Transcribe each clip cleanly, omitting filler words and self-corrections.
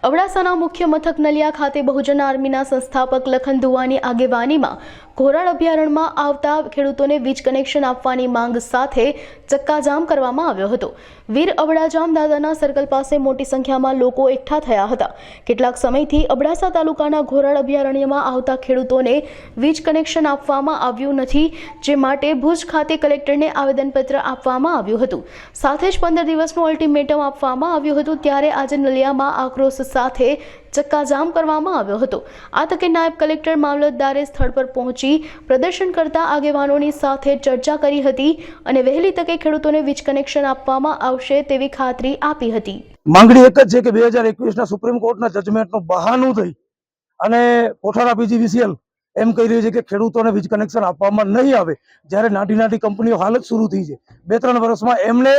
અબડાસાના મુખ્ય મથક નલિયા ખાતે બહુજન આર્મીના સંસ્થાપક લખન ધુવાની આગેવાનીમાં ઘોરાડ અભયારણ્યમાં આવતા ખેડૂતોને વીજ કનેક્શન આપવાની માંગ સાથે ચક્કાજામ કરવામાં આવ્યો હતો। વીર અબડાજામ દાદાના સર્કલ પાસે મોટી સંખ્યામાં લોકો એકઠા થયા હતા। કેટલાક સમયથી અબડાસા તાલુકાના ઘોરાડ અભયારણ્યમાં આવતા ખેડૂતોને વીજ કનેક્શન આપવામાં આવ્યું નથી, જે માટે ભુજ ખાતે કલેક્ટરને આવેદનપત્ર આપવામાં આવ્યું હતું। સાથે જ 15 દિવસનું અલ્ટિમેટમ આપવામાં આવ્યું હતું। ત્યારે આજે નલિયામાં આક્રોશ સાથે ચક્કાજામ કરવામાં આવ્યો હતો। આ તકે નાયબ કલેક્ટર મામલતદારે સ્થળ પર પહોંચી પ્રદર્શન કરતા આગેવાનોની સાથે ચર્ચા કરી હતી અને વહેલી તકે ખેડૂતોને વીજ કનેક્શન આપવામાં આવશે તેવી ખાતરી આપી હતી। માંગણી એક જ છે કે 2021 ના સુપ્રીમ કોર્ટના જજમેન્ટનું બહાનું થઈ અને કોઠારા પીજીવીસીએલ એમ કહી રહી છે કે ખેડૂતોને વીજ કનેક્શન આપવામાં નહીં આવે, જ્યારે નાની નાની કંપનીઓ હાલ જ શરૂ થઈ છે। 2-3 વર્ષમાં એમને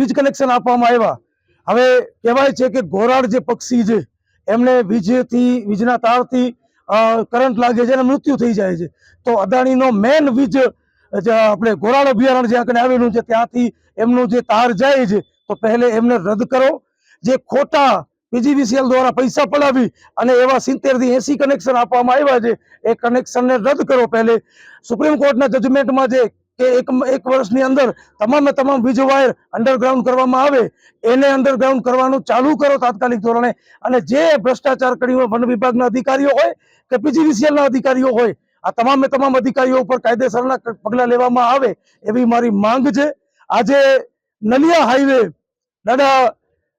વીજ કનેક્શન આપવામાં આવ્યા। હવે કહેવાય છે કે ઘોરાડ જે પક્ષી છે એમને વીજના તારથી કરંટ લાગે છે અને મૃત્યુ થઈ જાય છે। તો અદાણીનો મેન વીજ આપણે ઘોરાડ અભયારણ્ય જ્યાં આવેલું છે ત્યાંથી એમનું જે તાર જાય છે તો પહેલે એમને રદ કરો। જે ખોટા પીજીવીસીએલ દ્વારા પૈસા પડાવી અને એવા 70 થી 80 કનેક્શન આપવામાં આવ્યા છે એ કનેક્શનને રદ કરો। પહેલે સુપ્રીમ કોર્ટના જજમેન્ટમાં જે કે એક વર્ષની અંદર તમામ વીજ વાયર અંડરગ્રાઉન્ડ કરવામાં આવે એને અંડરગ્રાઉન્ડ કરવાનું ચાલુ કરો તાત્કાલિક ધોરણે। અને જે ભ્રષ્ટાચાર કર્યો વન વિભાગના અધિકારીઓ હોય કે પીજીવીસીએલના અધિકારીઓ હોય, આ તમામ અધિકારીઓ ઉપર કાયદેસરના પગલાં લેવામાં આવે એવી મારી માંગ છે। આજે નલિયા હાઈવે દાદા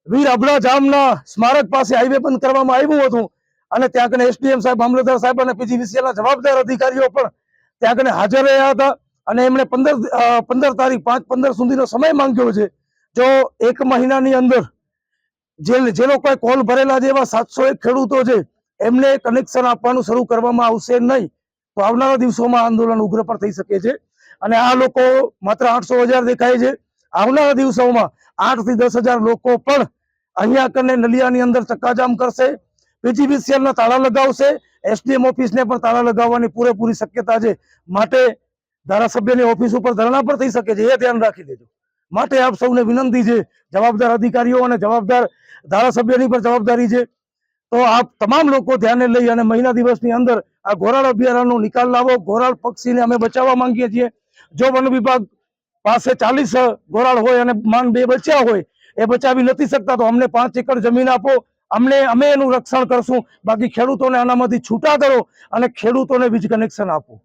વીર અબડાજામના સ્મારક પાસે હાઈવે બંધ કરવામાં આવ્યું હતું અને ત્યાં કને એસડીએમ સાહેબ, મામલતદાર સાહેબ અને પીજીવીસીએલના જવાબદાર અધિકારીઓ પણ ત્યાં કને હાજર રહ્યા હતા અને એમણે 15 તારીખ 5-15 સુધીનો સમય માંગ્યો છે। જો એક મહિનાની અંદર જે લોકોએ કોલ ભરેલા છે એવા 701 ખેડૂતો છે એમને કનેક્શન આપવાનું શરૂ કરવામાં આવશે નહીં તો આવનારા દિવસોમાં આંદોલન ઉગ્ર પણ થઈ શકે છે। અને આ લોકો માત્ર 800,000 દેખાય છે, આવનારા દિવસોમાં 8 થી 10,000 લોકો પણ અહીંયા કને નલિયાની અંદર ચક્કાજામ કરશે, પીજીવીસીએલના તાળા લગાવશે, એસડીએમ ઓફિસને પણ તાળા લગાવવાની પૂરેપૂરી શક્યતા છે। માટે ધારાસભ્યની ઓફિસ ઉપર ધરણા પણ થઈ શકે છે, એ ધ્યાન રાખી દેજો। માટે આપ સૌને વિનંતી છે, જવાબદાર અધિકારીઓ અને જવાબદાર ધારાસભ્યની પણ જવાબદારી છે, તો આપ તમામ લોકો ધ્યાને લઈ અને મહિના દિવસની અંદર આ ઘોરાડ અભયારણ્યનો નિકાલ લાવો। ઘોરાડ પક્ષીને અમે બચાવવા માંગીએ છીએ। જો વન વિભાગ પાસે 40 ઘોરાડ હોય અને માંડ 2 બચ્યા હોય, એ બચાવી નથી શકતા તો અમને 5 એકર જમીન આપો, અમે એનું રક્ષણ કરશું। બાકી ખેડૂતોને આનામાંથી છૂટા કરો અને ખેડૂતોને વીજ કનેક્શન આપો।